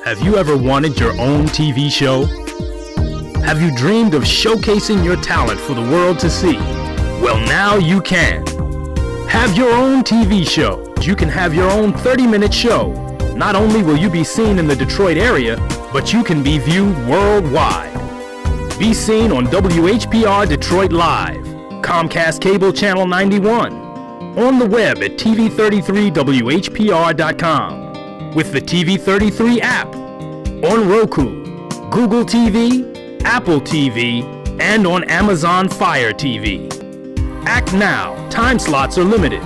Have you ever wanted your own TV show? Have you dreamed of showcasing your talent for the world to see? Well, now you can. Have your own TV show. You can have your own 30-minute show. Not only will you be seen in the Detroit area, but you can be viewed worldwide. Be seen on WHPR Detroit Live, Comcast Cable Channel 91, on the web at TV33WHPR.com, with the TV33 app, on Roku, Google TV, Apple TV, and on Amazon Fire TV. Act now. Time slots are limited.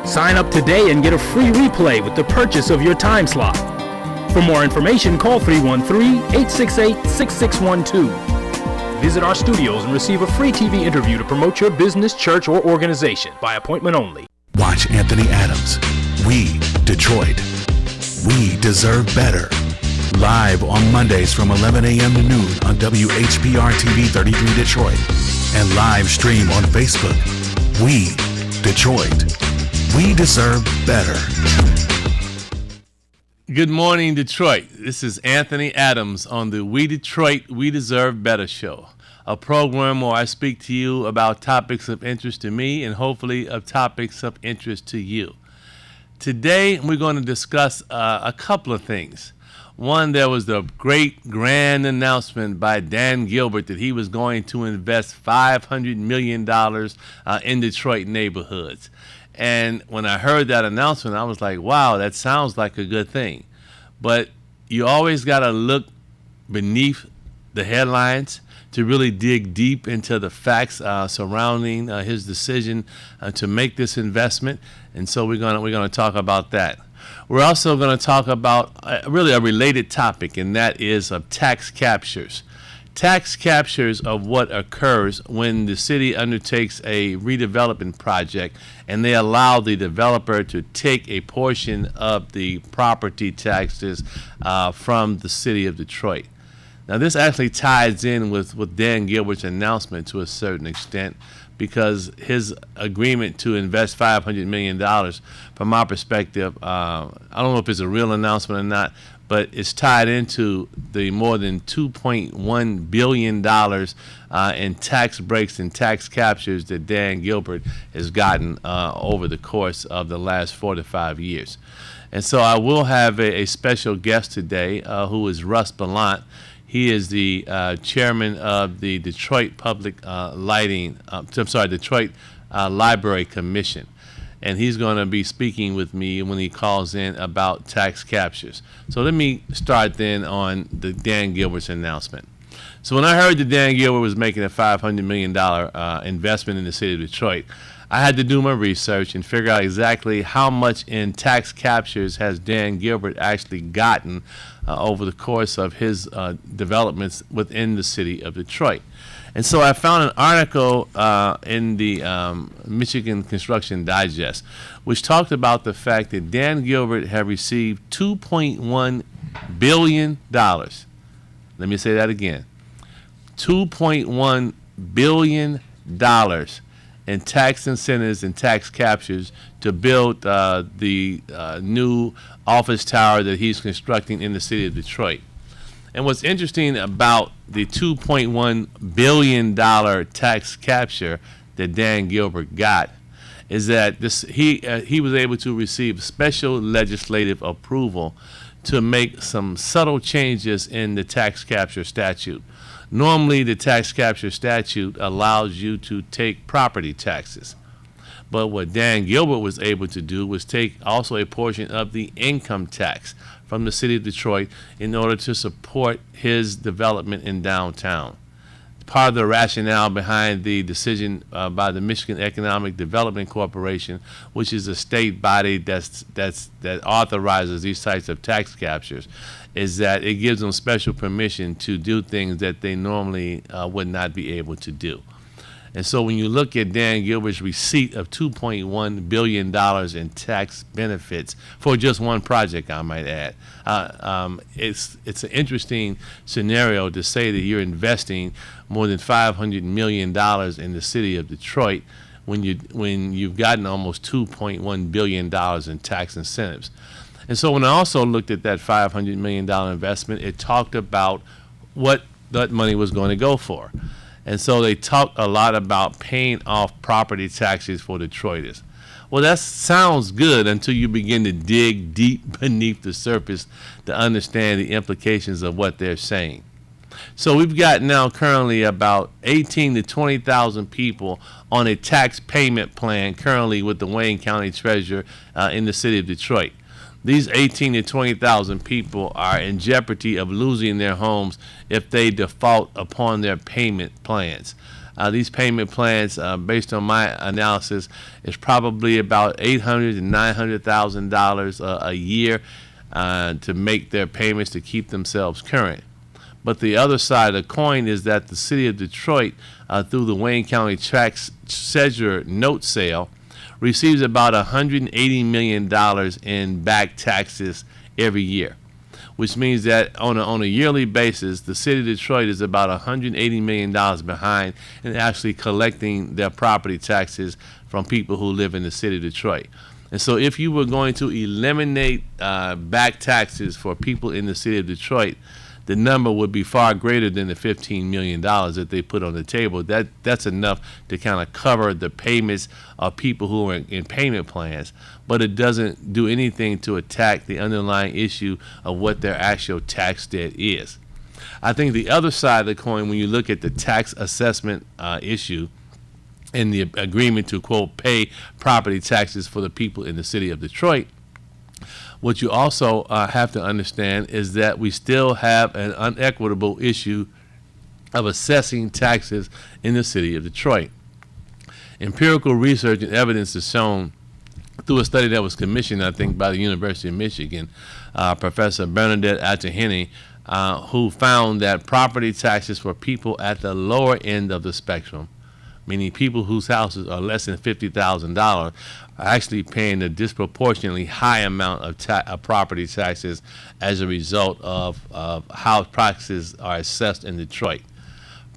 Sign up today and get a free replay with the purchase of your time slot. For more information, call 313-868-6612. Visit our studios and receive a free TV interview to promote your business, church, or organization by appointment only. Watch Anthony Adams. We, Detroit. We deserve better. Live on Mondays from 11 a.m. to noon on WHPR TV 33 Detroit. And live stream on Facebook. We, Detroit. We deserve better. Good morning, Detroit. This is Anthony Adams on the We Detroit, We Deserve Better show, a program where I speak to you about topics of interest to me and hopefully of topics of interest to you. Today, we're going to discuss a couple of things. One, there was the great grand announcement by Dan Gilbert that he was going to invest $500 million in Detroit neighborhoods. And when I heard that announcement, I was like, wow, that sounds like a good thing. But you always got to look beneath the headlines to really dig deep into the facts surrounding his decision to make this investment. And so we're gonna talk about that. We're also going to talk about really a related topic, and that is of tax captures. Tax captures of what occurs when the city undertakes a redevelopment project and they allow the developer to take a portion of the property taxes from the city of Detroit. Now, this actually ties in with Dan Gilbert's announcement to a certain extent, because his agreement to invest $500 million, from our perspective, I don't know if it's a real announcement or not, but it's tied into the more than $2.1 billion in tax breaks and tax captures that Dan Gilbert has gotten over the course of the last 4 to 5 years. And so I will have a special guest today who is Russ Ballant. He is the chairman of the Detroit Detroit Library Commission. And he's going to be speaking with me when he calls in about tax captures. So let me start then on the Dan Gilbert's announcement. So when I heard that Dan Gilbert was making a $500 million investment in the city of Detroit, I had to do my research and figure out exactly how much in tax captures has Dan Gilbert actually gotten over the course of his developments within the city of Detroit. And so I found an article in the Michigan Construction Digest, which talked about the fact that Dan Gilbert had received $2.1 billion. Let me say that again. $2.1 billion in tax incentives and tax captures to build the new office tower that he's constructing in the city of Detroit. And what's interesting about the $2.1 billion tax capture that Dan Gilbert got is that he was able to receive special legislative approval to make some subtle changes in the tax capture statute. Normally, the tax capture statute allows you to take property taxes. But what Dan Gilbert was able to do was take also a portion of the income tax from the city of Detroit in order to support his development in downtown. Part of the rationale behind the decision by the Michigan Economic Development Corporation, which is a state body that authorizes these types of tax captures, is that it gives them special permission to do things that they normally would not be able to do. And so when you look at Dan Gilbert's receipt of $2.1 billion in tax benefits for just one project, I might add, it's an interesting scenario to say that you're investing more than $500 million in the city of Detroit when you've gotten almost $2.1 billion in tax incentives. And so when I also looked at that $500 million investment, it talked about what that money was going to go for. And so they talked a lot about paying off property taxes for Detroiters. Well, that sounds good until you begin to dig deep beneath the surface to understand the implications of what they're saying. So we've got now currently about 18 to 20,000 people on a tax payment plan currently with the Wayne County Treasurer in the city of Detroit. These 18 to 20,000 people are in jeopardy of losing their homes if they default upon their payment plans. These payment plans, based on my analysis, is probably about $800,000 to $900,000 a year to make their payments to keep themselves current. But the other side of the coin is that the city of Detroit, through the Wayne County Tax Treasurer note sale, receives about $180 million in back taxes every year, which means that on a yearly basis, the city of Detroit is about $180 million behind in actually collecting their property taxes from people who live in the city of Detroit. And so if you were going to eliminate back taxes for people in the city of Detroit, the number would be far greater than the $15 million that they put on the table. That's enough to kind of cover the payments of people who are in payment plans, but it doesn't do anything to attack the underlying issue of what their actual tax debt is. I think the other side of the coin, when you look at the tax assessment issue and the agreement to, quote, pay property taxes for the people in the city of Detroit, what you also have to understand is that we still have an unequitable issue of assessing taxes in the city of Detroit. Empirical research and evidence has shown through a study that was commissioned, I think, by the University of Michigan, Professor Bernadette Atahene, who found that property taxes for people at the lower end of the spectrum, meaning people whose houses are less than $50,000, are actually paying a disproportionately high amount of property taxes as a result of how taxes are assessed in Detroit.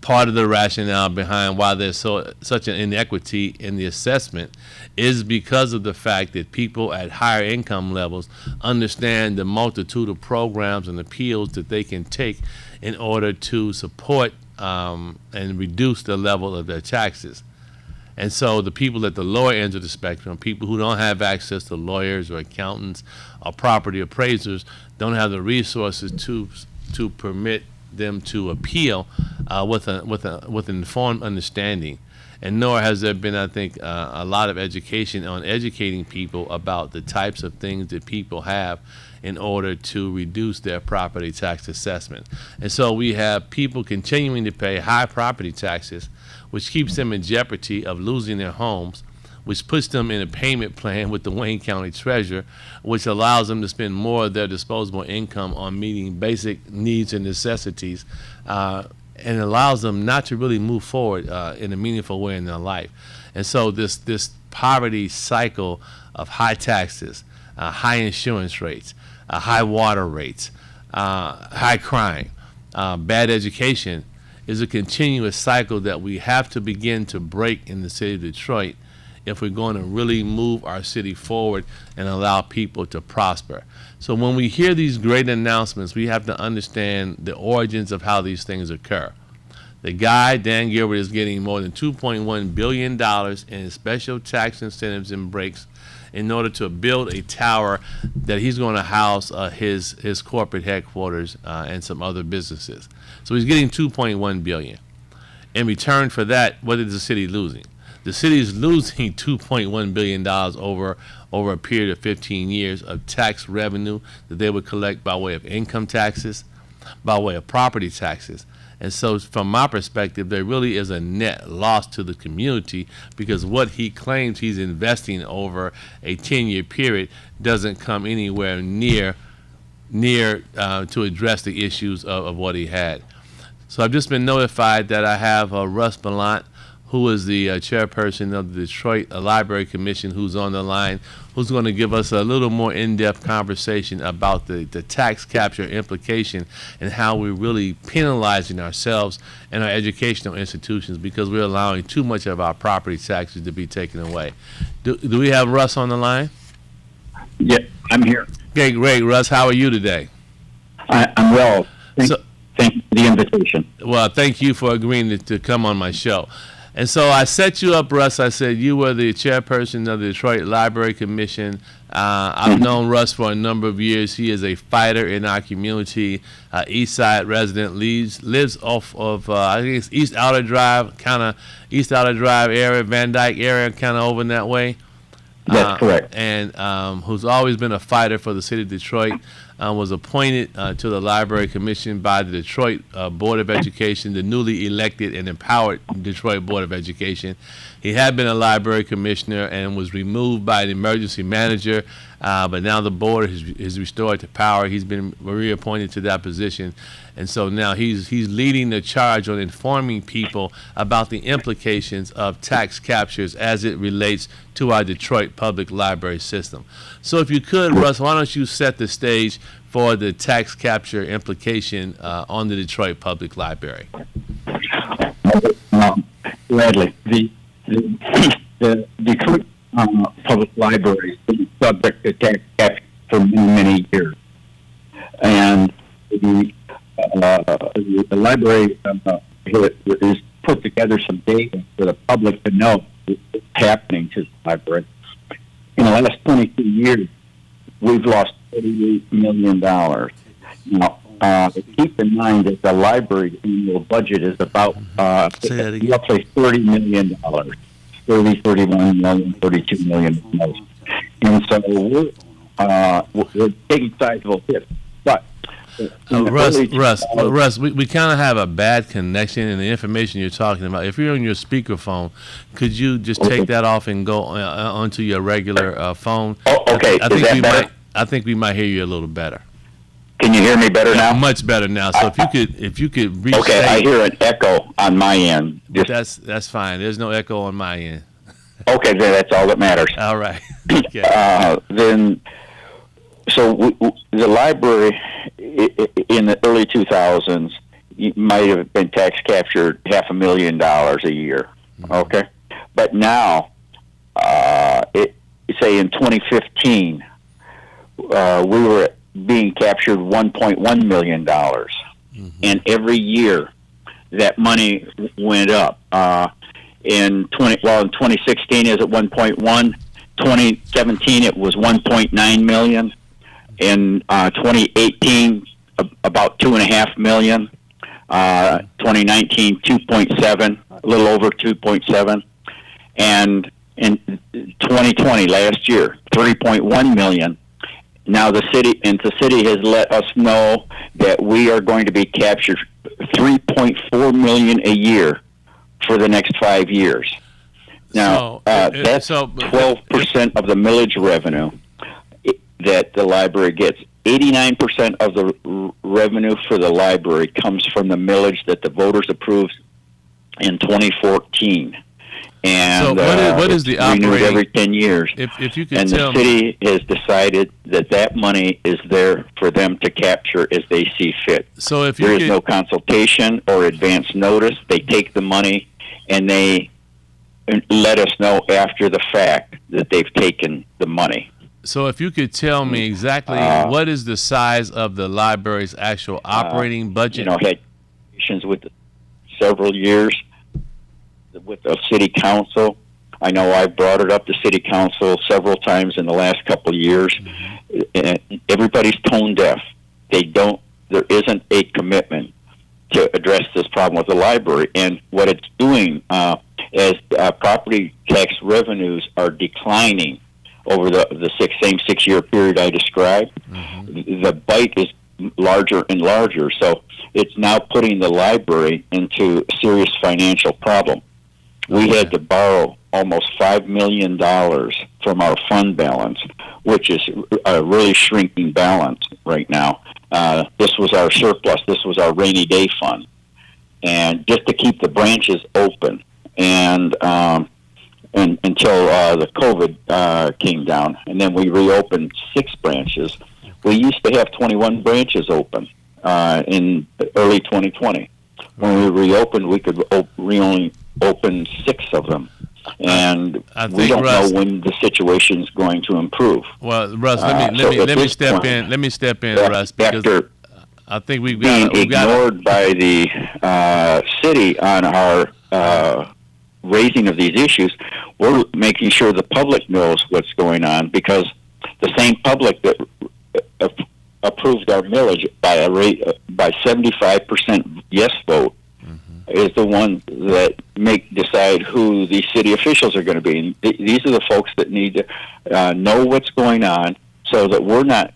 Part of the rationale behind why there's such an inequity in the assessment is because of the fact that people at higher income levels understand the multitude of programs and appeals that they can take in order to support and reduce the level of their taxes. And so the people at the lower ends of the spectrum, people who don't have access to lawyers or accountants or property appraisers, don't have the resources to permit them to appeal with an informed understanding. And nor has there been, I think, a lot of education on educating people about the types of things that people have in order to reduce their property tax assessment. And so we have people continuing to pay high property taxes, which keeps them in jeopardy of losing their homes, which puts them in a payment plan with the Wayne County Treasurer, which allows them to spend more of their disposable income on meeting basic needs and necessities, and allows them not to really move forward in a meaningful way in their life. And so this poverty cycle of high taxes, high insurance rates, high water rates, high crime, bad education is a continuous cycle that we have to begin to break in the city of Detroit if we're going to really move our city forward and allow people to prosper. So when we hear these great announcements, we have to understand the origins of how these things occur. The guy, Dan Gilbert, is getting more than $2.1 billion in special tax incentives and breaks in order to build a tower that he's going to house his corporate headquarters and some other businesses. So he's getting $2.1 billion. In return for that, what is the city losing? The city is losing $2.1 billion over a period of 15 years of tax revenue that they would collect by way of income taxes, by way of property taxes. And so from my perspective, there really is a net loss to the community because what he claims he's investing over a 10-year period doesn't come anywhere near to address the issues of what he had. So I've just been notified that I have Russ Ballant, who is the chairperson of the Detroit Library Commission, who's on the line, who's going to give us a little more in-depth conversation about the tax capture implication and how we're really penalizing ourselves and our educational institutions because we're allowing too much of our property taxes to be taken away. Do we have Russ on the line? Yeah, I'm here. Okay, great, Russ. How are you today? I'm well. Thank you for the invitation. Well, thank you for agreeing to come on my show. And so I set you up, Russ. I said you were the chairperson of the Detroit Library Commission. I've known Russ for a number of years. He is a fighter in our community, East Side resident, lives off of, I think it's East Outer Drive, kind of East Outer Drive area, Van Dyke area, kind of over in that way. That's correct. And who's always been a fighter for the city of Detroit, was appointed to the Library Commission by the Detroit Board of Education, the newly elected and empowered Detroit Board of Education. He had been a library commissioner and was removed by an emergency manager, but now the board is restored to power. He's been reappointed to that position, and so now he's leading the charge on informing people about the implications of tax captures as it relates to our Detroit public library system. So if you could, Russ, why don't you set the stage for the tax capture implication on the Detroit Public Library? Gladly. The Detroit Public Library has been subject to tax capture for many, many years. And the library has put together some data for the public to know what's happening to the library. In the last 22 years, we've lost $38 million. Now, keep in mind that the library's annual budget is about roughly $30 million. 31 million, $32 million. And so we're taking sizable hits. But Russ, we kind of have a bad connection in the information you're talking about. If you're on your speakerphone, could you just take that off and go onto your regular phone? Oh, okay. I think we might hear you a little better. Can you hear me better now? Much better now. So if you could restate. Okay, I hear an echo on my end. That's fine. There's no echo on my end. Okay, then that's all that matters. All right. Okay. The library in the early 2000s might have been tax captured $500,000 a year. Mm-hmm. Okay, but now, say in 2015, we were being captured $1.1 million, and every year that money went up. In 2016 is at 1.1. 2017 it was 1.9 million. In 2018 about 2.5 million. 2019 2.7, a little over 2.7, and in 2020 last year 3.1 million. Now the city has let us know that we are going to be captured 3.4 million a year for the next 5 years. Now, that's 12% of the millage revenue that the library gets. 89% of the revenue for the library comes from the millage that the voters approved in 2014. And so what is the renewed every 10 years. If you could and tell the city has decided that money is there for them to capture as they see fit. So if there is no consultation or advance notice, they take the money and they let us know after the fact that they've taken the money. So if you could tell me exactly what is the size of the library's actual operating budget? Had conversations with several years with the city council. I know I've brought it up to city council several times in the last couple of years. Mm-hmm. Everybody's tone deaf. There isn't a commitment to address this problem with the library. And what it's doing, as property tax revenues are declining over the same 6 year period I described, mm-hmm. the bite is larger and larger. So it's now putting the library into a serious financial problem. We had to borrow almost $5 million from our fund balance, which is a really shrinking balance right now. This was our surplus. This was our rainy day fund. And just to keep the branches open and until the COVID came down. And then we reopened 6 branches. We used to have 21 branches open in early 2020. When we reopened, we could only open 6 of them. and I we think, don't Russ, know when the situation is going to improve. Well, Russ, let me step in. Let me step in, Russ, because After I think we've being got ignored by the city on our raising of these issues, we're making sure the public knows what's going on, because the same public that approved our millage by a rate by 75% yes vote is the one that decide who the city officials are going to be. And these are the folks that need to know what's going on, so that we're not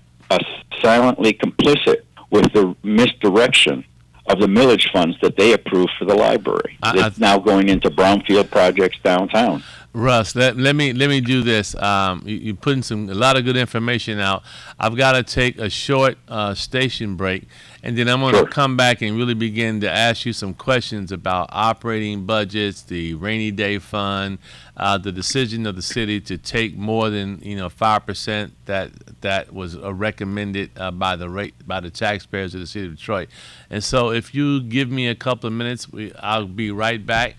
silently complicit with the misdirection of the millage funds that they approved for the library. It's now going into brownfield projects downtown. Russ, let me do this. You're putting a lot of good information out. I've got to take a short station break, and then I'm going to come back and really begin to ask you some questions about operating budgets, the rainy day fund, the decision of the city to take more than 5% that was recommended by the taxpayers of the city of Detroit. And so, if you give me a couple of minutes, I'll be right back.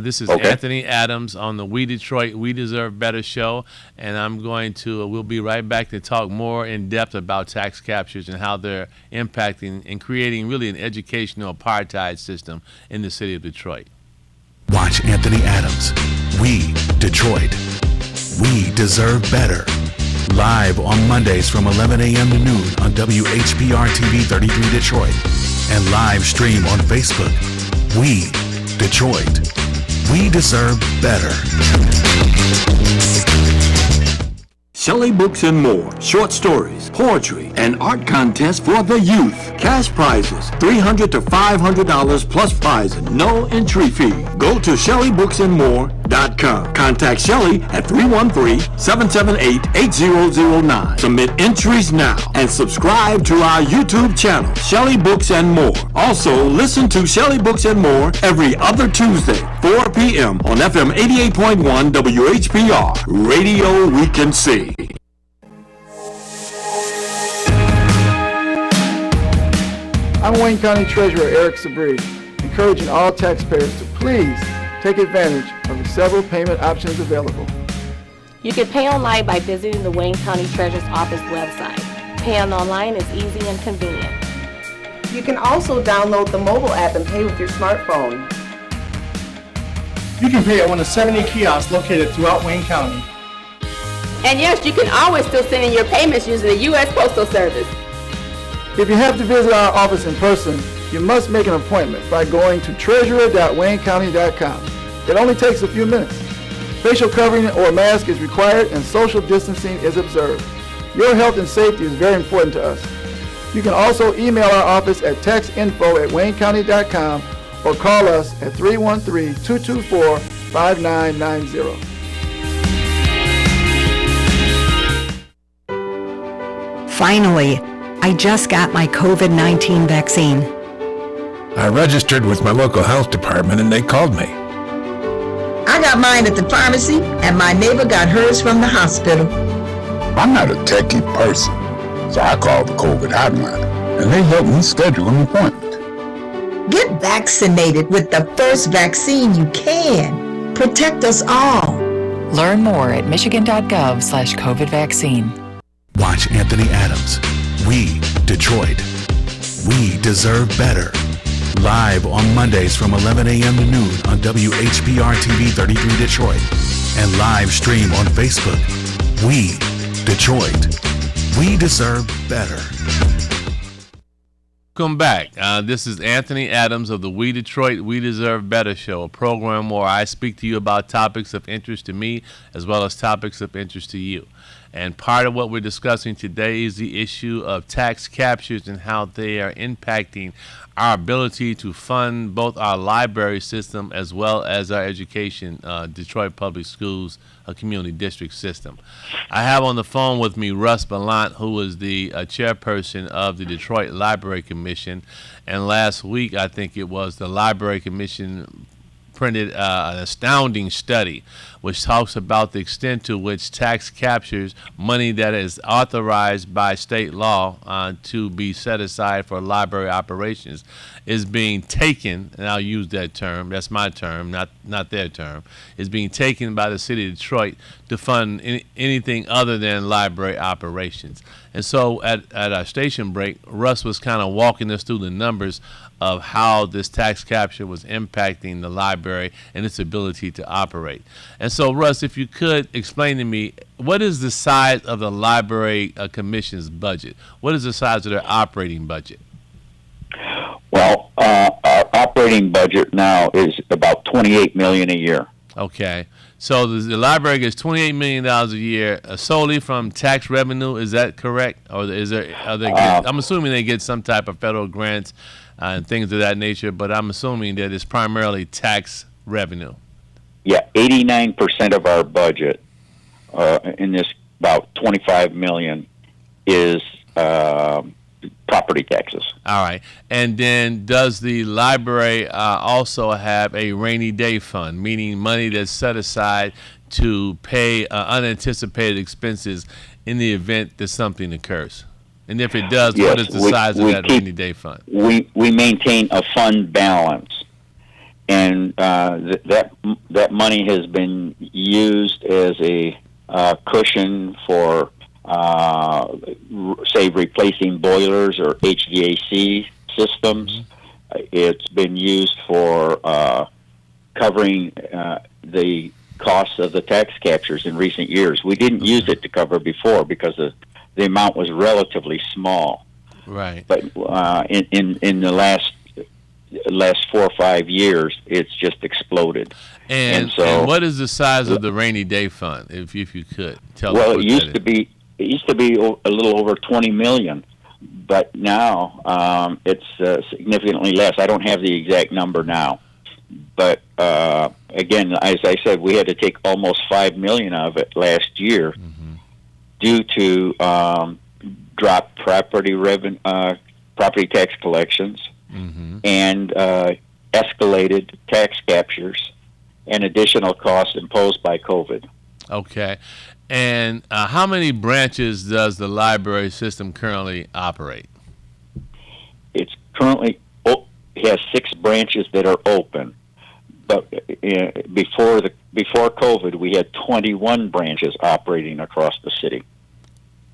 This is Anthony Adams on the We Detroit, We Deserve Better show, and we'll be right back to talk more in depth about tax captures and how they're impacting and creating really an educational apartheid system in the city of Detroit. Watch Anthony Adams, We Detroit, We Deserve Better, live on Mondays from 11 a.m. to noon on WHPR TV 33 Detroit, and live stream on Facebook. We Detroit, We Deserve Better. Shelley Books and More, short stories, poetry, and art contests for the youth. Cash prizes, $300 to $500 plus prizes, no entry fee. Go to ShelleyBooksandMore.com. Contact Shelley at 313-778-8009. Submit entries now and subscribe to our YouTube channel, Shelley Books and More. Also, listen to Shelley Books and More every other Tuesday, 4 p.m. on FM 88.1 WHPR. Radio we can see. I'm Wayne County Treasurer Eric Sabri, encouraging all taxpayers to please take advantage of the several payment options available. You can pay online by visiting the Wayne County Treasurer's Office website. Paying online is easy and convenient. You can also download the mobile app and pay with your smartphone. You can pay at one of 70 kiosks located throughout Wayne County. And yes, you can always still send in your payments using the U.S. Postal Service. If you have to visit our office in person, you must make an appointment by going to treasurer.waynecounty.com. It only takes a few minutes. Facial covering or mask is required and social distancing is observed. Your health and safety is very important to us. You can also email our office at taxinfo@waynecounty.com or call us at 313-224-5990. Finally, I just got my COVID-19 vaccine. I registered with my local health department and they called me. I got mine at the pharmacy and my neighbor got hers from the hospital. I'm not a techie person, so I called the COVID hotline and they helped me schedule an appointment. Get vaccinated with the first vaccine you can. Protect us all. Learn more at michigan.gov/COVID vaccine. Watch Anthony Adams, We Detroit, We Deserve Better, live on Mondays from 11 a.m. to noon on WHPR TV 33 Detroit, and live stream on Facebook. We Detroit, We Deserve Better. Welcome back. This is Anthony Adams of the We Detroit, We Deserve Better show, a program where I speak to you about topics of interest to me as well as topics of interest to you. And part of what we're discussing today is the issue of tax captures and how they are impacting our ability to fund both our library system as well as our education, Detroit Public Schools community district system. I have on the phone with me Russ Ballant, who is the chairperson of the Detroit Library Commission. And last week, I think it was, the Library Commission printed an astounding study which talks about the extent to which tax captures money that is authorized by state law to be set aside for library operations is being taken, and I'll use that term, that's my term, not their term, is being taken by the city of Detroit to fund anything other than library operations. And so at our station break, Russ was kind of walking us through the numbers of how this tax capture was impacting the library and its ability to operate. And so, Russ, if you could explain to me, what is the size of the Library Commission's budget? What is the size of their operating budget? Well, our operating budget now is about $28 million a year. Okay. So the library gets $28 million a year solely from tax revenue. Is that correct? Or I'm assuming they get some type of federal grants and things of that nature, but I'm assuming that it's primarily tax revenue. Yeah, 89% of our budget in this about $25 million is property taxes. All right. And then does the library also have a rainy day fund, meaning money that's set aside to pay unanticipated expenses in the event that something occurs? And if it does, yes, what is the size of that rainy day fund? We maintain a fund balance, and that money has been used as a cushion for, say, replacing boilers or HVAC systems. Mm-hmm. It's been used for covering the costs of the tax captures in recent years. We didn't use it to cover before because the amount was relatively small. Right. But in the last 4 or 5 years, it's just exploded. And what is the size of the rainy day fund, if you could tell us? Well, it used to be a little over $20 million, but now it's significantly less. I don't have the exact number now, but again, as I said, we had to take almost $5 million of it last year. Mm-hmm. Due to dropped property tax collections, mm-hmm. and escalated tax captures and additional costs imposed by COVID. Okay. And how many branches does the library system currently operate? It's currently has 6 branches that are open, but before COVID, we had 21 branches operating across the city.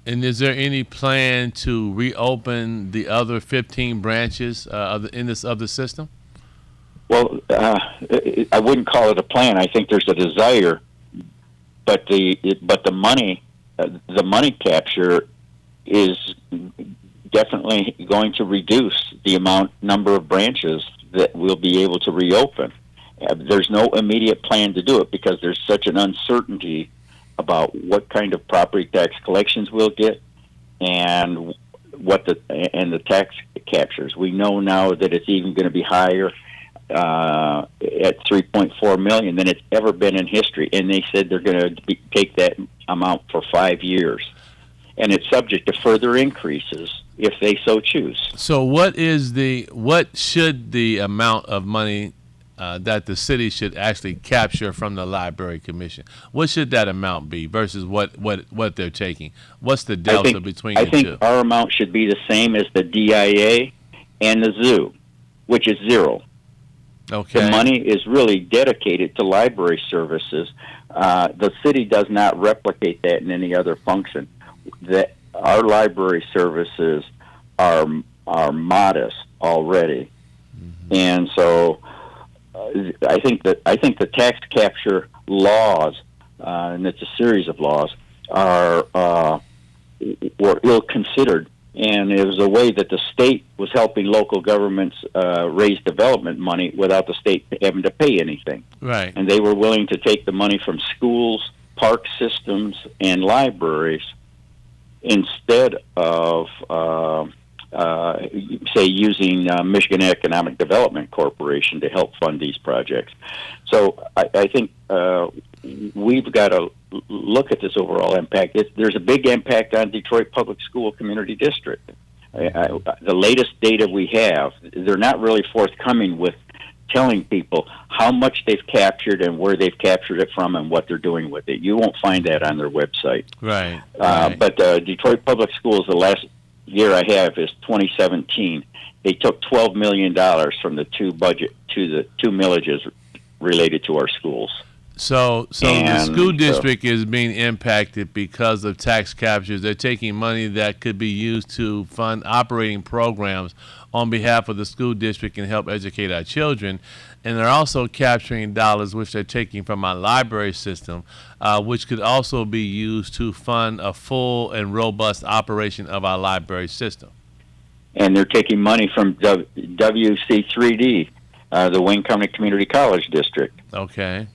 And is there any plan to reopen the other 15 branches of the system? Well, I wouldn't call it a plan. I think there's a desire, but the money capture is definitely going to reduce the number of branches that we'll be able to reopen. There's no immediate plan to do it because there's such an uncertainty about what kind of property tax collections we'll get and the tax captures. We know now that it's even going to be higher at $3.4 million than it's ever been in history, and they said they're going to take that amount for 5 years, and it's subject to further increases if they so choose. So what should the amount of money that the city should actually capture from the Library Commission? What should that amount be versus what they're taking? What's the delta between the two? I think our amount should be the same as the DIA and the zoo, which is 0. Okay. The money is really dedicated to library services. The city does not replicate that in any other function. That our library services are modest already, mm-hmm. and so I think the tax capture laws, and it's a series of laws, were ill considered, and it was a way that the state was helping local governments raise development money without the state having to pay anything. Right. And they were willing to take the money from schools, park systems, and libraries instead of say using Michigan Economic Development Corporation to help fund these projects. So I think we've got to look at this overall impact. There's a big impact on Detroit Public School Community District. The latest data we have, they're not really forthcoming with telling people how much they've captured and where they've captured it from and what they're doing with it. You won't find that on their website. Right. But Detroit Public Schools, the last year I have is 2017. They took $12 million from the two millages related to our schools. So the school district is being impacted because of tax captures. They're taking money that could be used to fund operating programs on behalf of the school district and help educate our children. And they're also capturing dollars which they're taking from our library system, which could also be used to fund a full and robust operation of our library system. And they're taking money from WC3D, the Wayne County Community College District. Okay.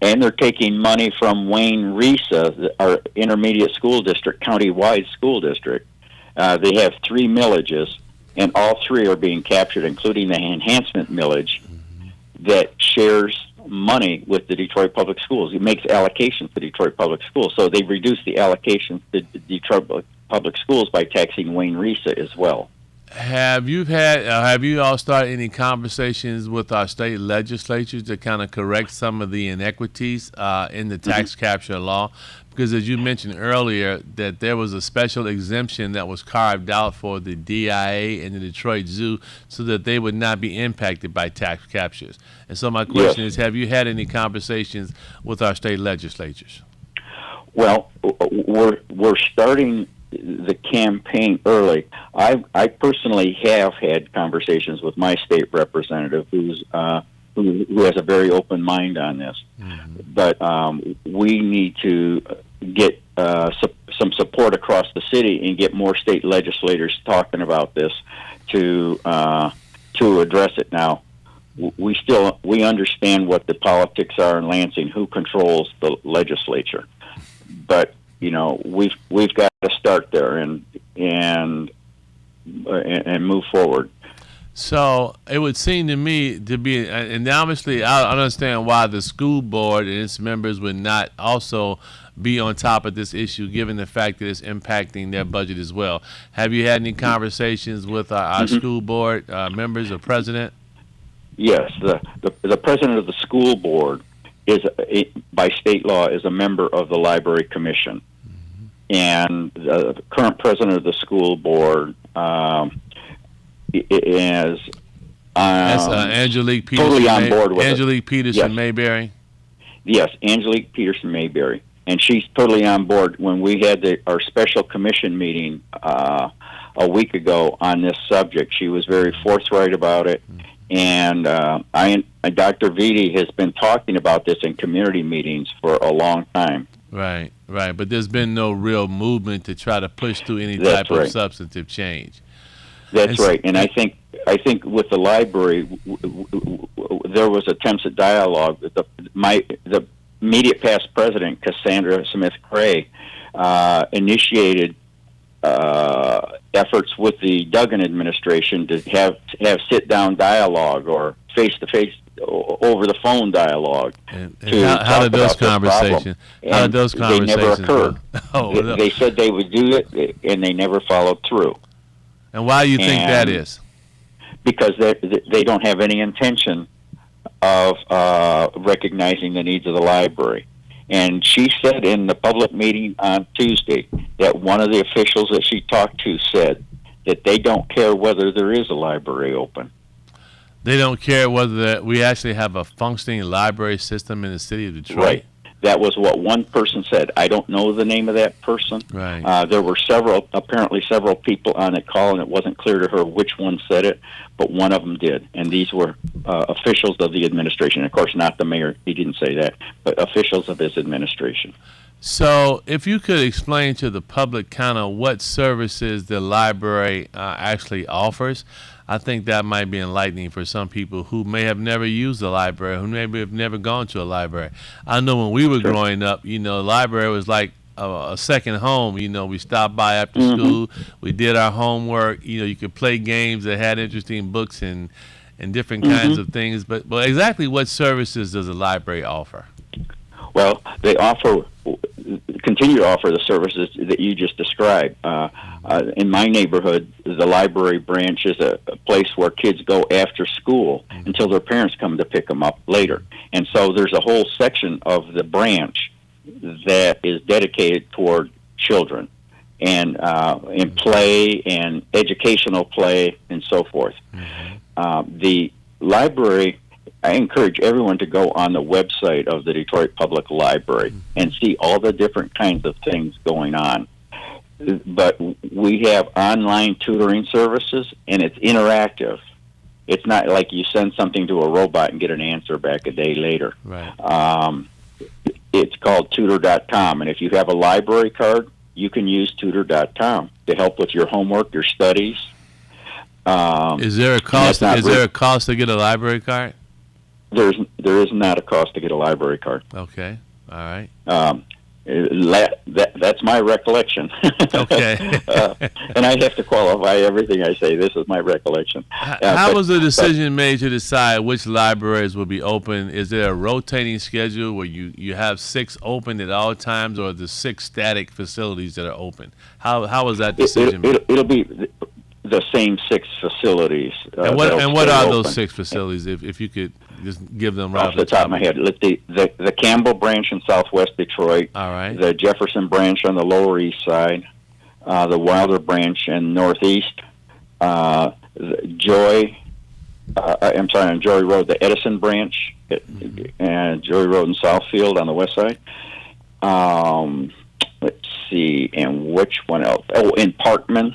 And they're taking money from Wayne RESA, our intermediate school district, county-wide school district. They have 3 millages, and all 3 are being captured, including the enhancement millage that shares money with the Detroit Public Schools. It makes allocations to Detroit Public Schools. So they've reduced the allocations to Detroit Public Schools by taxing Wayne RESA as well. Have you all started any conversations with our state legislatures to kind of correct some of the inequities in the tax capture law? Because as you mentioned earlier, that there was a special exemption that was carved out for the DIA and the Detroit Zoo so that they would not be impacted by tax captures. And so my question is, have you had any conversations with our state legislatures? Well, we're starting the campaign early. I personally have had conversations with my state representative, who has a very open mind on this. But we need to get some support across the city and get more state legislators talking about this to address it. Now, we understand what the politics are in Lansing, who controls the legislature, but we've got to start there and move forward. So it would seem to me to be, and obviously I understand why the school board and its members would not also be on top of this issue, given the fact that it's impacting their budget as well. Have you had any conversations with our school board members or president? Yes, the president of the school board by state law is a member of the library commission, and the current president of the school board is Angelique Peterson, totally on board with Angelique Peterson Mayberry. Yes, Angelique Peterson Mayberry, and she's totally on board. When we had our special commission meeting a week ago on this subject, she was very forthright about it. And Dr. Vitti has been talking about this in community meetings for a long time. Right. But there's been no real movement to try to push through any type of substantive change. That's right. And I think with the library, there was attempts at dialogue. The immediate past president, Cassandra Smith Cray, initiated efforts with the Duggan administration to have sit-down dialogue or face-to-face, over-the-phone dialogue. And how did those conversations? How did those conversations? They never occurred. They said they would do it, and they never followed through. And why do you think that is? Because they don't have any intention of recognizing the needs of the library. And she said in the public meeting on Tuesday that one of the officials that she talked to said that they don't care whether there is a library open. They don't care whether we actually have a functioning library system in the city of Detroit. Right. That was what one person said. I don't know the name of that person. Right. There were apparently several people on that call, and it wasn't clear to her which one said it, but one of them did. And these were officials of the administration. Of course, not the mayor. He didn't say that, but officials of his administration. So if you could explain to the public kind of what services the library actually offers, I think that might be enlightening for some people who may have never used a library, who maybe have never gone to a library. I know when we were growing up, the library was like a second home. We stopped by after school, we did our homework. You could play games that had interesting books and different kinds of things. But exactly what services does the library offer? Well, they continue to offer the services that you just described. In my neighborhood, the library branch is a place where kids go after school until their parents come to pick them up later. And so there's a whole section of the branch that is dedicated toward children and in play and educational play and so forth. The library, I encourage everyone to go on the website of the Detroit Public Library and see all the different kinds of things going on. But we have online tutoring services, and it's interactive. It's not like you send something to a robot and get an answer back a day later. Right. It's called tutor.com, and if you have a library card, you can use tutor.com to help with your homework, your studies. Is there a cost? Is there a cost to get a library card? There is not a cost to get a library card. Okay. All right. That's my recollection. Okay. And I have to qualify everything I say. This is my recollection. How was the decision made to decide which libraries will be open? Is there a rotating schedule where you have 6 open at all times, or the 6 static facilities that are open? How was that decision made? It'll be the same 6 facilities. And what are those 6 facilities, if you could just give them right off the top of my head? The Campbell branch in Southwest Detroit. All right. The Jefferson branch on the Lower East Side. The Wilder branch in Northeast. On Joy Road, the Edison branch, and Joy Road in Southfield on the West Side. Let's see, and which one else? Oh, in Parkman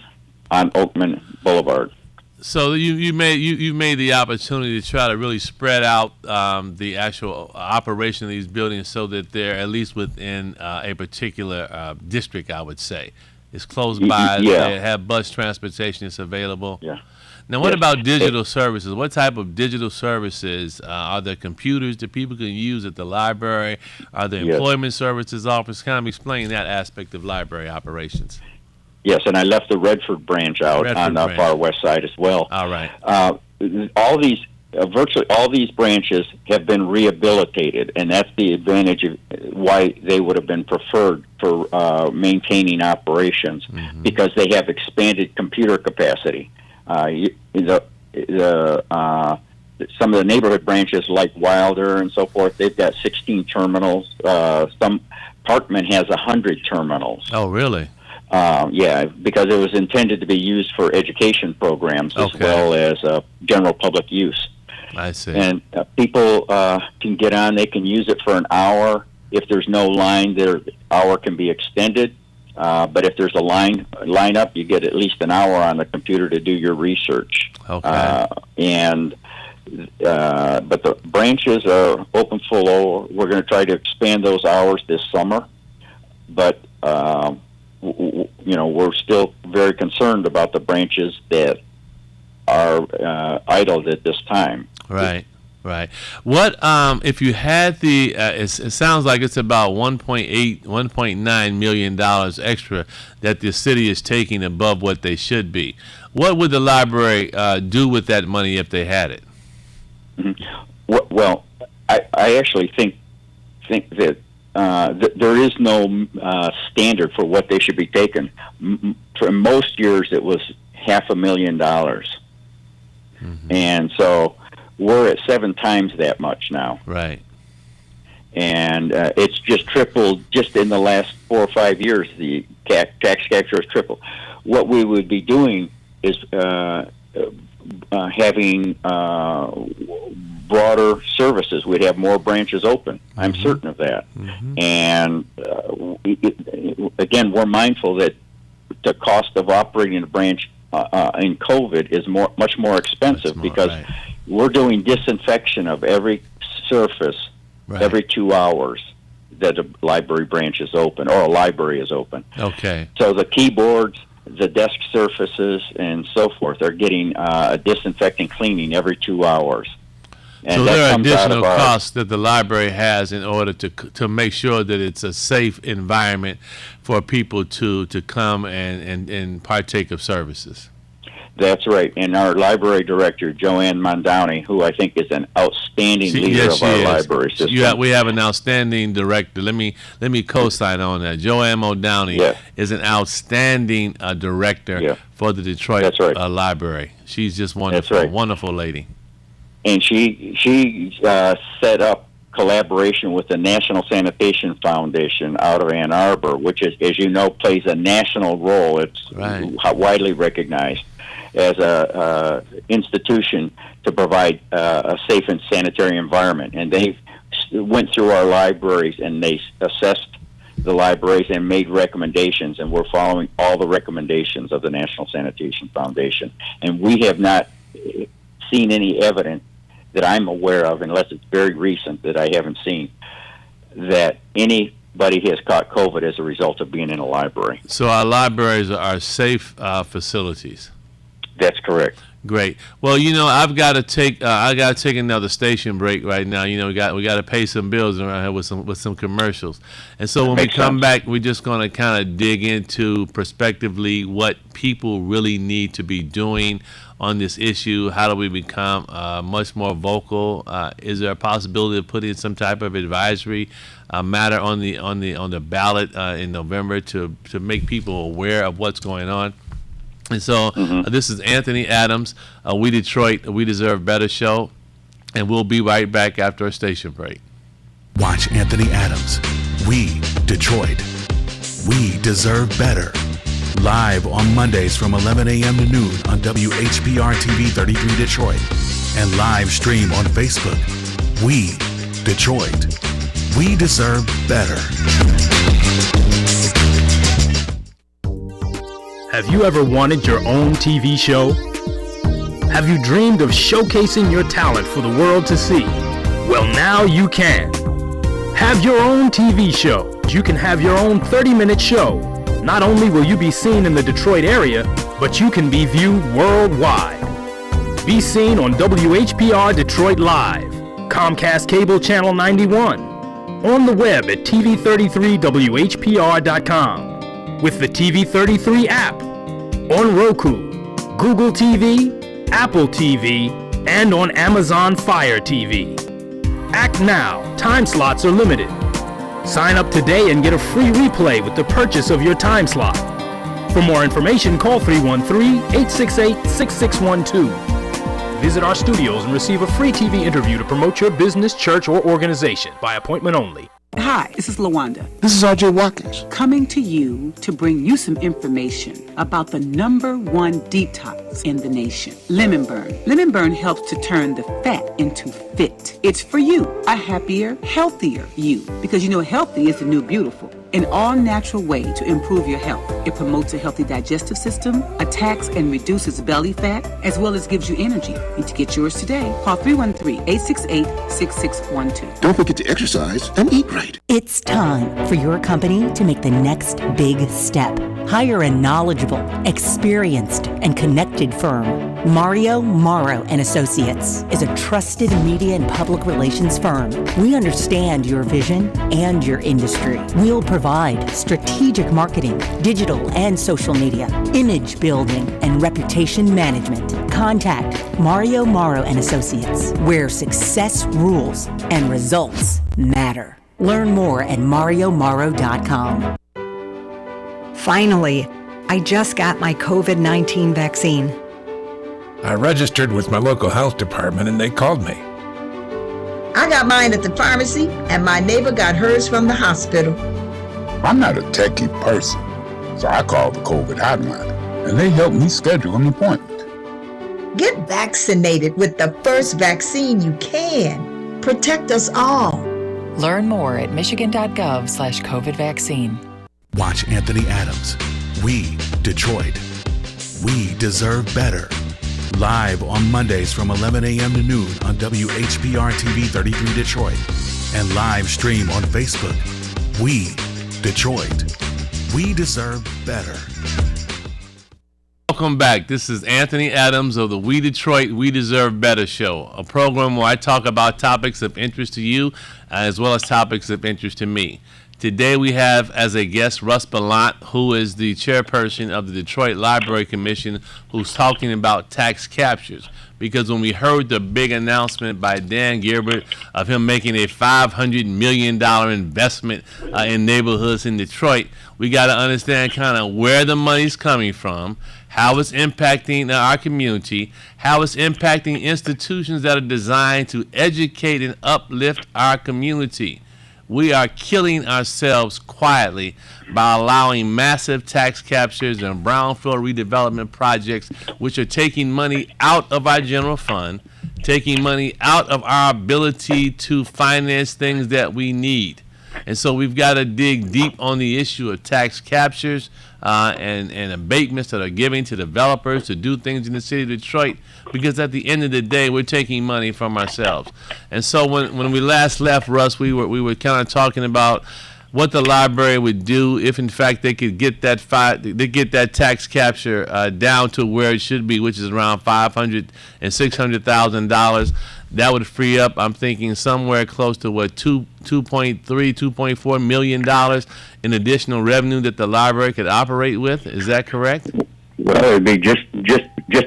on Oakman Boulevard. So you made the opportunity to try to really spread out the actual operation of these buildings so that they're at least within a particular district, I would say. It's close by. Yeah. They have bus transportation that's available. Yeah. Now, what about digital services? What type of digital services? Are there computers that people can use at the library? Are there employment services office? Kind of explain that aspect of library operations. Yes, and I left the Redford branch out on the far west side as well. All right. Virtually all these branches have been rehabilitated, and that's the advantage of why they would have been preferred for maintaining operations, because they have expanded computer capacity. Some of the neighborhood branches like Wilder and so forth, they've got 16 terminals. Some Parkman has 100 terminals. Oh, really? Yeah, because it was intended to be used for education programs as well as general public use. I see. And people can get on, they can use it for an hour. If there's no line, their hour can be extended. But if there's a line up, you get at least an hour on the computer to do your research. Okay. But the branches are open full. We're going to try to expand those hours this summer. But we're still very concerned about the branches that are idled at this time. Right. What if you had the? It sounds like it's about $1.9 million extra that the city is taking above what they should be. What would the library do with that money if they had it? Well, I actually think that there is no standard for what they should be taking. For most years, it was $500,000, and so we're at 7 times that much now. Right. And it's just tripled just in the last 4 or 5 years. The tax capture has tripled. What we would be doing is having broader services. We'd have more branches open. I'm certain of that. And again, we're mindful that the cost of operating a branch in COVID is much more expensive because we're doing disinfection of every surface every 2 hours that a library branch is open or a library is open. Okay. So the keyboards, the desk surfaces, and so forth are getting a disinfecting cleaning every 2 hours. And so there are additional costs that the library has in order to make sure that it's a safe environment for people to come and partake of services. That's right. And our library director, Joanne Mondowny, who I think is an outstanding leader of our library system. We have an outstanding director. Let me co-sign on that. Joanne Mondowny is an outstanding director for the Detroit Library. She's just wonderful. That's right. Wonderful lady. And she set up collaboration with the National Sanitation Foundation out of Ann Arbor, which is, as you know, plays a national role. It's widely recognized as a institution to provide a safe and sanitary environment. And they went through our libraries and they assessed the libraries and made recommendations, and we're following all the recommendations of the National Sanitation Foundation. And we have not seen any evidence that I'm aware of, unless it's very recent that I haven't seen, that anybody has caught COVID as a result of being in a library. So our libraries are safe facilities. That's correct. Great. Well, I've got to take another station break right now. We got to pay some bills around here with some commercials. And so when we come back, we're just going to kind of dig into prospectively what people really need to be doing on this issue. How do we become much more vocal? Is there a possibility of putting some type of advisory matter on the ballot in November to make people aware of what's going on? And so this is Anthony Adams, We Detroit, We Deserve Better show, and we'll be right back after a station break. Watch Anthony Adams, We Detroit, We Deserve Better, live on Mondays from 11 a.m. to noon on WHPR TV 33 Detroit, and live stream on Facebook. We Detroit, We Deserve Better. Have you ever wanted your own TV show? Have you dreamed of showcasing your talent for the world to see? Well, now you can. Have your own TV show. You can have your own 30-minute show. Not only will you be seen in the Detroit area, but you can be viewed worldwide. Be seen on WHPR Detroit Live, Comcast Cable Channel 91, on the web at TV33WHPR.com, with the TV33 app, on Roku, Google TV, Apple TV, and on Amazon Fire TV. Act now. Time slots are limited. Sign up today and get a free replay with the purchase of your time slot. For more information, call 313-868-6612. Visit our studios and receive a free TV interview to promote your business, church, or organization by appointment only. Hi, this is LaWanda. This is R.J. Watkins. Coming to you to bring you some information about the #1 detox in the nation, Lemon Burn. Lemon Burn helps to turn the fat into fit. It's for you, a happier, healthier you. Because healthy is the new beautiful. An all-natural way to improve your health. It promotes a healthy digestive system, attacks and reduces belly fat, as well as gives you energy. Need to get yours today. Call 313-868-6612. Don't forget to exercise and eat right. It's time for your company to make the next big step. Hire a knowledgeable, experienced, and connected firm. Mario Morrow and Associates is a trusted media and public relations firm. We understand your vision and your industry. We'll provide strategic marketing, digital and social media, image building, and reputation management. Contact Mario Morrow and Associates, where success rules and results matter. Learn more at mariomorrow.com. Finally, I just got my COVID-19 vaccine. I registered with my local health department and they called me. I got mine at the pharmacy, and my neighbor got hers from the hospital. I'm not a techie person, so I called the COVID hotline, and they helped me schedule an appointment. Get vaccinated with the first vaccine you can. Protect us all. Learn more at michigan.gov/COVID vaccine. Watch Anthony Adams, We Detroit, We Deserve Better, live on Mondays from 11 a.m. to noon on WHPR TV 33 Detroit, and live stream on Facebook. We Detroit, We Deserve Better. Welcome back. This is Anthony Adams of the We Detroit, We Deserve Better show, a program where I talk about topics of interest to you as well as topics of interest to me. Today we have as a guest Russ Ballant, who is the chairperson of the Detroit Library Commission, who's talking about tax captures. Because when we heard the big announcement by Dan Gilbert of him making a $500 million investment in neighborhoods in Detroit, we got to understand kind of where the money's coming from, how it's impacting our community, how it's impacting institutions that are designed to educate and uplift our community. We are killing ourselves quietly by allowing massive tax captures and brownfield redevelopment projects, which are taking money out of our general fund, taking money out of our ability to finance things that we need. And so we've got to dig deep on the issue of tax captures and abatements that are given to developers to do things in the city of Detroit, because at the end of the day, we're taking money from ourselves. And so when we last left, Russ, we were kind of talking about what the library would do if, in fact, they could get that tax capture down to where it should be, which is around $500,000 and $600,000. That would free up, I'm thinking, somewhere close to $2.4 million in additional revenue that the library could operate with. Is that correct? Well, it would be just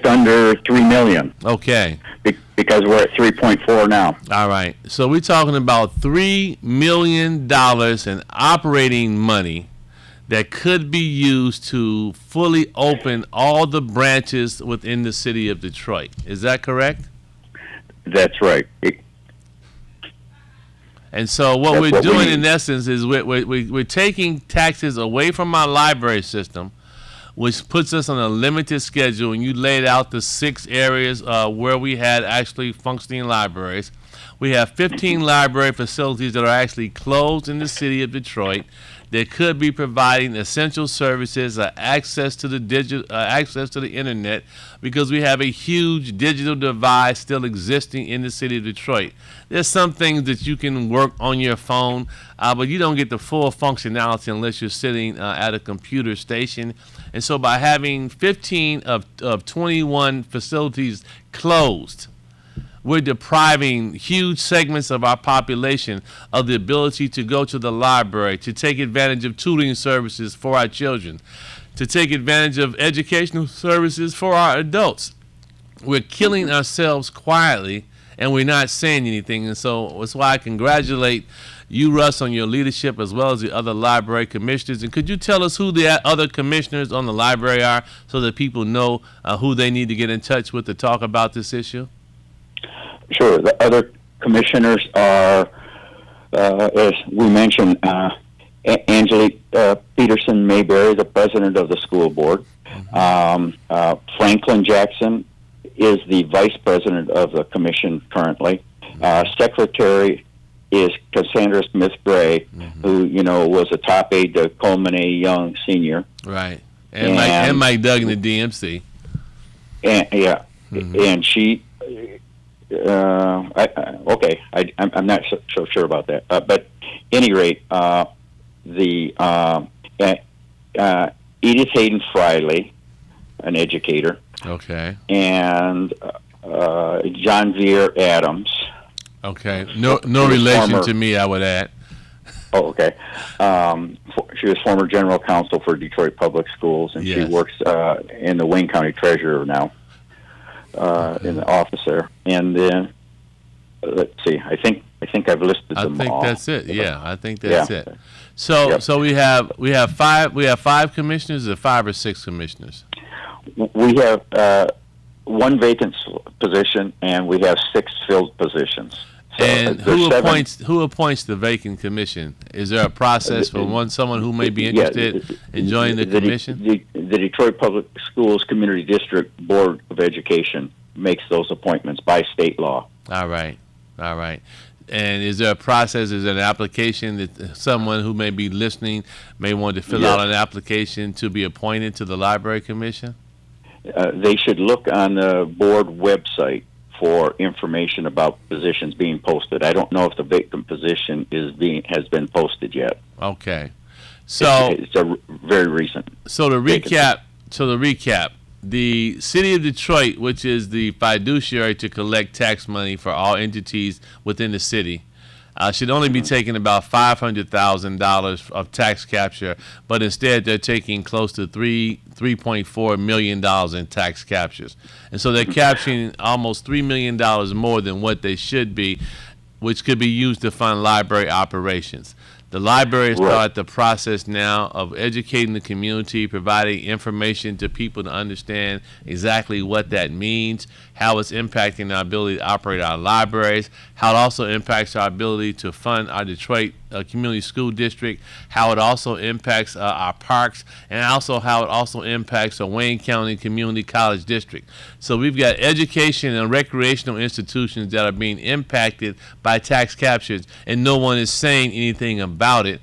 under $3 million. Okay. Because we're at 3.4 now. All right. So we're talking about $3 million in operating money that could be used to fully open all the branches within the city of Detroit. Is that correct? That's right. And so what we're doing in essence is we're taking taxes away from our library system, which puts us on a limited schedule. And you laid out the 6 areas where we had actually functioning libraries. We have 15 library facilities that are actually closed in the city of Detroit that could be providing essential services, access to the internet, because we have a huge digital divide still existing in the city of Detroit. There's some things that you can work on your phone, but you don't get the full functionality unless you're sitting at a computer station. And so by having 15 of 21 facilities closed, we're depriving huge segments of our population of the ability to go to the library, to take advantage of tutoring services for our children, to take advantage of educational services for our adults. We're killing ourselves quietly, and we're not saying anything. And so that's why I congratulate you, Russ, on your leadership, as well as the other library commissioners. And could you tell us who the other commissioners on the library are so that people know who they need to get in touch with to talk about this issue? Sure. The other commissioners are, as we mentioned, Angelique Peterson Mayberry, the president of the school board. Franklin Jackson is the vice president of the commission currently. Secretary is Cassandra Smith-Gray, who, was a top aide to Coleman A. Young Sr. Right. And Mike Duggan, the DMC. And she... I'm not so sure about that. But at any rate, Edith Hayden Friley, an educator. Okay. And John Veer Adams. Okay. No relation to me, I would add. Oh, okay. She was former general counsel for Detroit Public Schools, and she works in the Wayne County Treasurer now. In the office there, and then let's see. I think I've listed them all. I think that's it. Yeah, I think that's it. So we have 5 commissioners, or 5 or 6 commissioners. We have 1 vacant position, and we have 6 filled positions. So and who appoints the vacant commission? Is there a process for someone who may be interested in joining the commission? The Detroit Public Schools Community District Board of Education makes those appointments by state law. All right. And is there a process, is there an application that someone who may be listening may want to fill out an application to be appointed to the Library Commission? They should look on the board website for information about positions being posted. I don't know if the vacant position has been posted yet. Okay. So it's a very recent. So to recap, the city of Detroit, which is the fiduciary to collect tax money for all entities within the city, should only be taking about $500,000 of tax capture, but instead they're taking close to $3.4 million in tax captures. And so they're capturing almost $3 million more than what they should be, which could be used to fund library operations. The library has started the process now of educating the community, providing information to people to understand exactly what that means, how it's impacting our ability to operate our libraries, how it also impacts our ability to fund our Detroit Community School District, how it also impacts our parks, and also how it also impacts the Wayne County Community College District. So we've got education and recreational institutions that are being impacted by tax captures, and no one is saying anything about it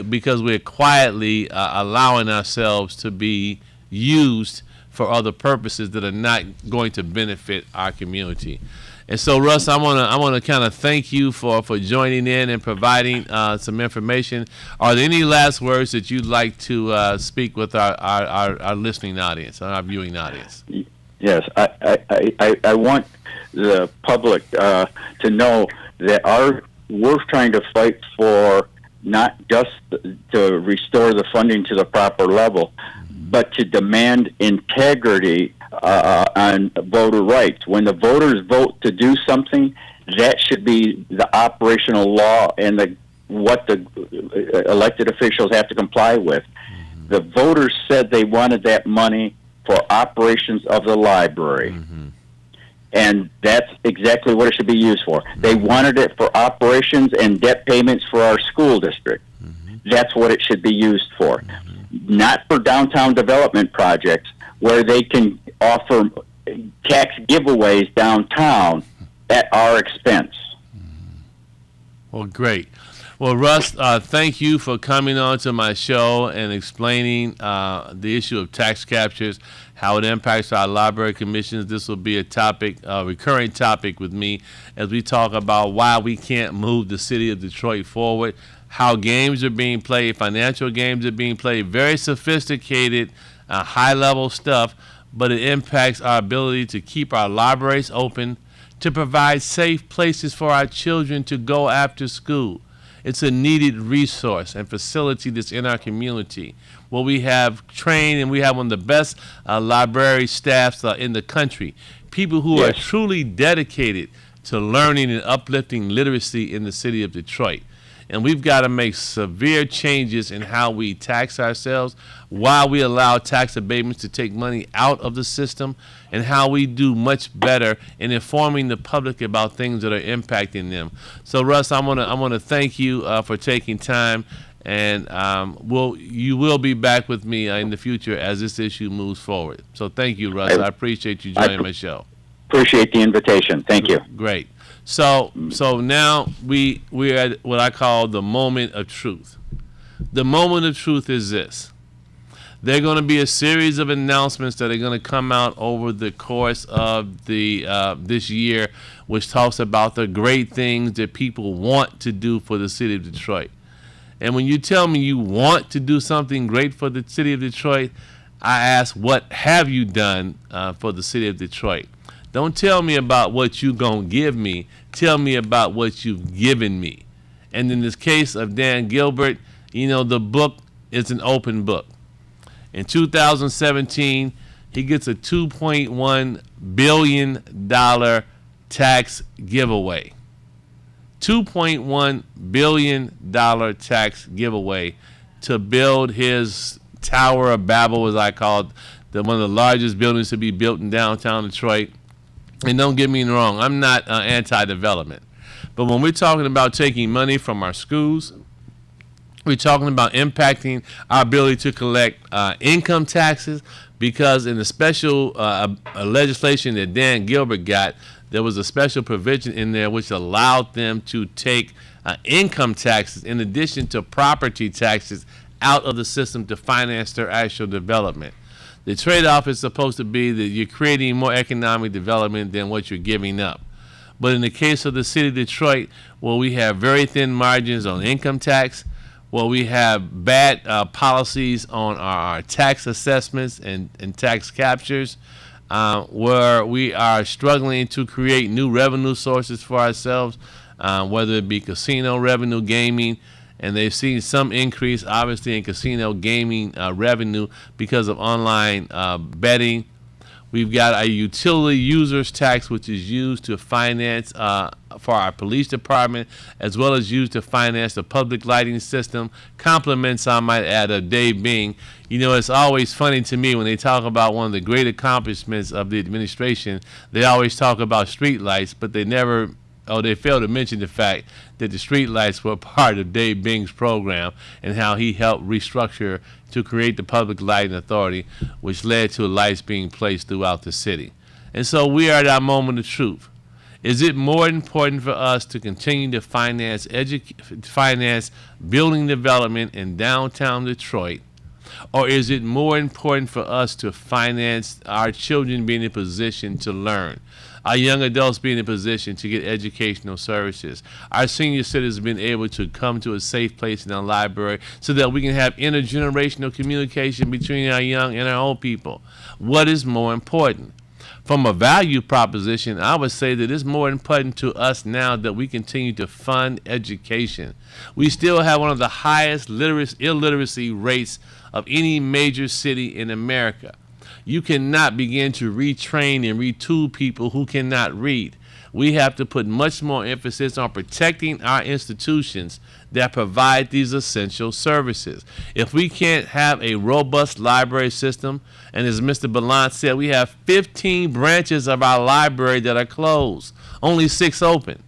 because we're quietly allowing ourselves to be used for other purposes that are not going to benefit our community. And so, Russ, I want to kind of thank you for joining in and providing some information. Are there any last words that you'd like to speak with our listening audience, our viewing audience? Yes, I want the public to know that we're trying to fight for not just to restore the funding to the proper level, but to demand integrity on voter rights. When the voters vote to do something, that should be the operational law and what the elected officials have to comply with. The voters said they wanted that money for operations of the library. And that's exactly what it should be used for. They wanted it for operations and debt payments for our school district. That's what it should be used for. Not for downtown development projects where they can offer tax giveaways downtown at our expense. Well, great. Well, Russ, thank you for coming on to my show and explaining the issue of tax captures, how it impacts our library commissions. This will be a recurring topic with me as we talk about why we can't move the city of Detroit forward, how games are being played, financial games are being played, very sophisticated, high-level stuff, but it impacts our ability to keep our libraries open, to provide safe places for our children to go after school. It's a needed resource and facility that's in our community. Well, we have trained and we have one of the best library staffs in the country, people who are truly dedicated to learning and uplifting literacy in the city of Detroit. And we've got to make severe changes in how we tax ourselves, why we allow tax abatements to take money out of the system, and how we do much better in informing the public about things that are impacting them. So, Russ, I want to thank you for taking time, and you will be back with me in the future as this issue moves forward. So, thank you, Russ. I appreciate you joining my show. Appreciate the invitation. Thank you. Great. So now we're at what I call the moment of truth. The moment of truth is this. There are going to be a series of announcements that are going to come out over the course of this year, which talks about the great things that people want to do for the city of Detroit. And when you tell me you want to do something great for the city of Detroit, I ask, what have you done for the city of Detroit? Don't tell me about what you're going to give me. Tell me about what you've given me. And in this case of Dan Gilbert, the book is an open book. In 2017, he gets a $2.1 billion tax giveaway. $2.1 billion tax giveaway to build his Tower of Babel, as I call it, one of the largest buildings to be built in downtown Detroit. And don't get me wrong, I'm not anti-development. But when we're talking about taking money from our schools, we're talking about impacting our ability to collect income taxes, because in the special legislation that Dan Gilbert got, there was a special provision in there which allowed them to take income taxes in addition to property taxes out of the system to finance their actual development. The trade-off is supposed to be that you're creating more economic development than what you're giving up. But in the case of the city of Detroit, well, we have very thin margins on income tax. Well, we have bad policies on our tax assessments and tax captures, where we are struggling to create new revenue sources for ourselves. whether it be casino revenue, gaming, and they've seen some increase, obviously, in casino gaming revenue because of online betting. We've got a utility users tax, which is used to finance for our police department, as well as used to finance the public lighting system. Compliments, I might add, of Dave Bing. You know, it's always funny to me when they talk about one of the great accomplishments of the administration. They always talk about street lights, but they never, they fail to mention the fact that the street lights were part of Dave Bing's program and how he helped restructure to create the Public Lighting Authority, which led to lights being placed throughout the city. And so we are at our moment of truth. Is it more important for us to continue to finance building development in downtown Detroit, or is it more important for us to finance our children being in a position to learn, our young adults being in a position to get educational services, our senior citizens being able to come to a safe place in our library so that we can have intergenerational communication between our young and our old people? What is more important? From a value proposition, I would say that it's more important to us now that we continue to fund education. We still have one of the highest illiteracy rates of any major city in America. You cannot begin to retrain and retool people who cannot read. We have to put much more emphasis on protecting our institutions that provide these essential services. If we can't have a robust library system, and as Mr. Ballant said, we have 15 branches of our library that are closed, only 6 open.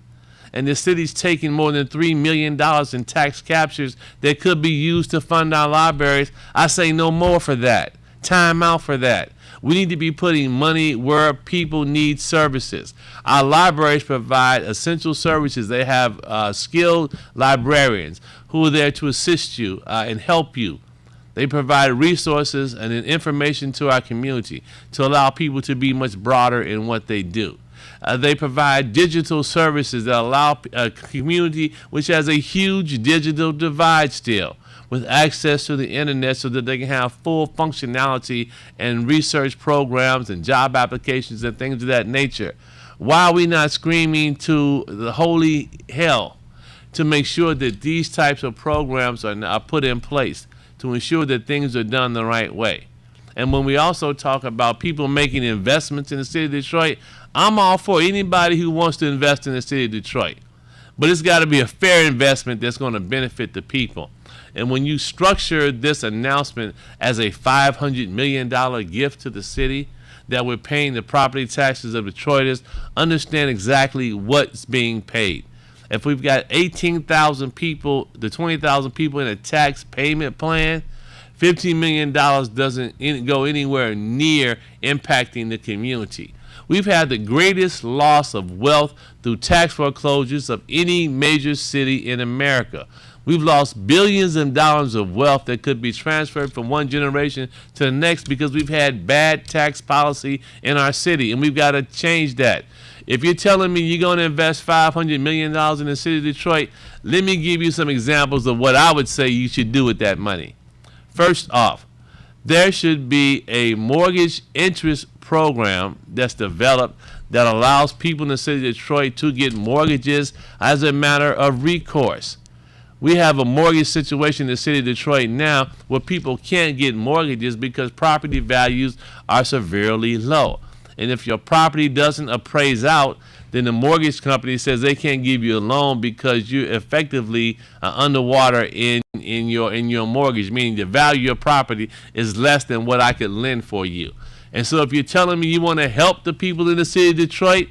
And the city's taking more than $3 million in tax captures that could be used to fund our libraries. I say no more for that. Time out for that. We need to be putting money where people need services. Our libraries provide essential services. They have skilled librarians who are there to assist you and help you. They provide resources and information to our community to allow people to be much broader in what they do. They provide digital services that allow a community which has a huge digital divide still, with access to the internet so that they can have full functionality and research programs and job applications and things of that nature. Why are we not screaming to the holy hell to make sure that these types of programs are put in place to ensure that things are done the right way? And when we also talk about people making investments in the city of Detroit, I'm all for anybody who wants to invest in the city of Detroit. But it's got to be a fair investment that's going to benefit the people. And when you structure this announcement as a $500 million gift to the city that we're paying the property taxes of Detroiters, understand exactly what's being paid. If we've got 18,000 people, the 20,000 people in a tax payment plan, $15 million doesn't go anywhere near impacting the community. We've had the greatest loss of wealth through tax foreclosures of any major city in America. We've lost billions of dollars of wealth that could be transferred from one generation to the next because we've had bad tax policy in our city, and we've got to change that. If you're telling me you're going to invest $500 million in the city of Detroit, let me give you some examples of what I would say you should do with that money. First off, there should be a mortgage interest program that's developed that allows people in the city of Detroit to get mortgages as a matter of recourse. We have a mortgage situation in the city of Detroit now where people can't get mortgages because property values are severely low. And if your property doesn't appraise out, then the mortgage company says they can't give you a loan because you're effectively underwater in your mortgage, meaning the value of your property is less than what I could lend for you. And so if you're telling me you want to help the people in the city of Detroit,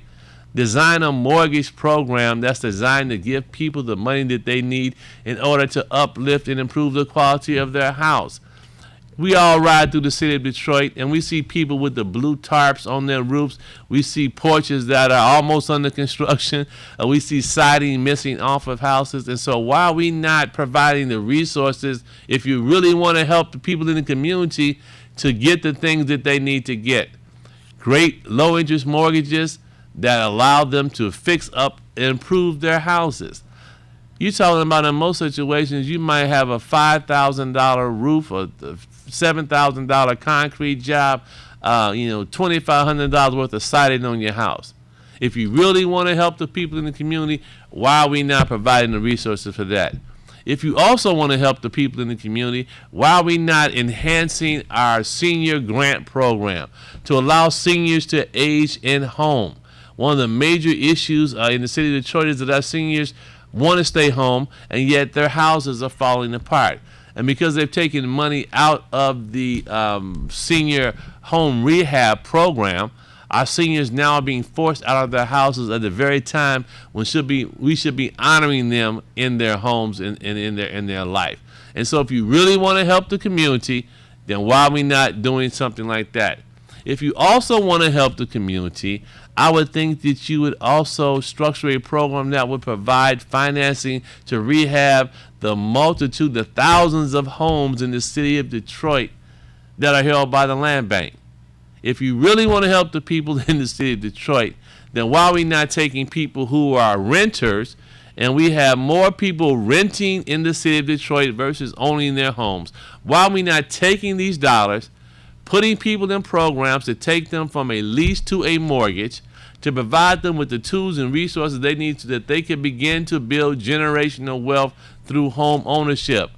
design a mortgage program that's designed to give people the money that they need in order to uplift and improve the quality of their house. We all ride through the city of Detroit and we see people with the blue tarps on their roofs. We see porches that are almost under construction. We see siding missing off of houses. And so why are we not providing the resources, if you really want to help the people in the community, to get the things that they need to get? Great low interest mortgages that allow them to fix up and improve their houses. You're talking about in most situations you might have a $5,000 roof or $7,000 concrete job, $2,500 worth of siding on your house. If you really want to help the people in the community, why are we not providing the resources for that? If you also want to help the people in the community, why are we not enhancing our senior grant program to allow seniors to age in home? One of the major issues in the city of Detroit is that our seniors want to stay home, and yet their houses are falling apart. And because they've taken money out of the senior home rehab program, our seniors now are being forced out of their houses at the very time when we should be honoring them in their homes and in their life. And so if you really want to help the community, then why are we not doing something like that? If you also want to help the community, I would think that you would also structure a program that would provide financing to rehab the multitude, the thousands of homes in the city of Detroit that are held by the land bank. If you really want to help the people in the city of Detroit, then why are we not taking people who are renters, and we have more people renting in the city of Detroit versus owning their homes? Why are we not taking these dollars, putting people in programs to take them from a lease to a mortgage, to provide them with the tools and resources they need so that they can begin to build generational wealth through home ownership?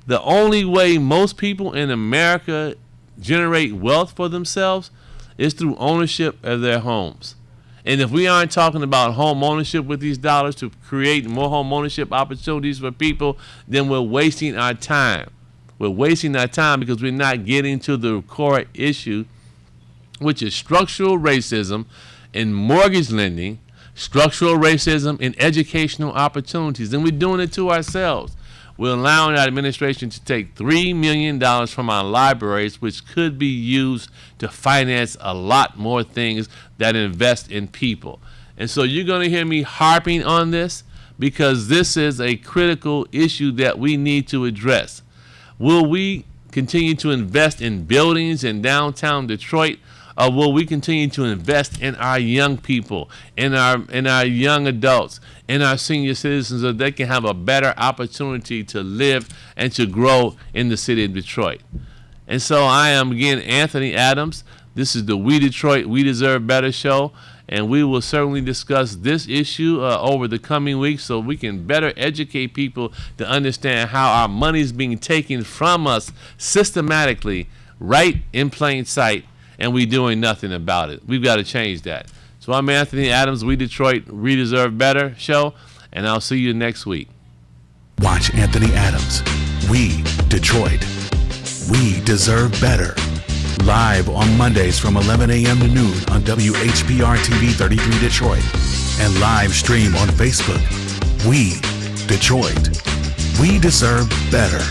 The only way most people in America generate wealth for themselves is through ownership of their homes. And if we aren't talking about home ownership with these dollars to create more home ownership opportunities for people, then we're wasting our time. We're wasting our time because we're not getting to the core issue, which is structural racism in mortgage lending, structural racism in educational opportunities. And we're doing it to ourselves. We're allowing our administration to take $3 million from our libraries, which could be used to finance a lot more things that invest in people. And so you're going to hear me harping on this because this is a critical issue that we need to address. Will we continue to invest in buildings in downtown Detroit, or will we continue to invest in our young people, in our young adults, in our senior citizens, so that they can have a better opportunity to live and to grow in the city of Detroit? And so I am, again, Anthony Adams. This is the We Detroit, We Deserve Better show, and we will certainly discuss this issue over the coming weeks so we can better educate people to understand how our money is being taken from us systematically, right in plain sight, and we're doing nothing about it. We've got to change that. So I'm Anthony Adams, We Detroit, We Deserve Better show, and I'll see you next week. Watch Anthony Adams, We Detroit, We Deserve Better, live on Mondays from 11 a.m. to noon on WHPR TV 33 Detroit, and live stream on Facebook. We Detroit, We Deserve Better.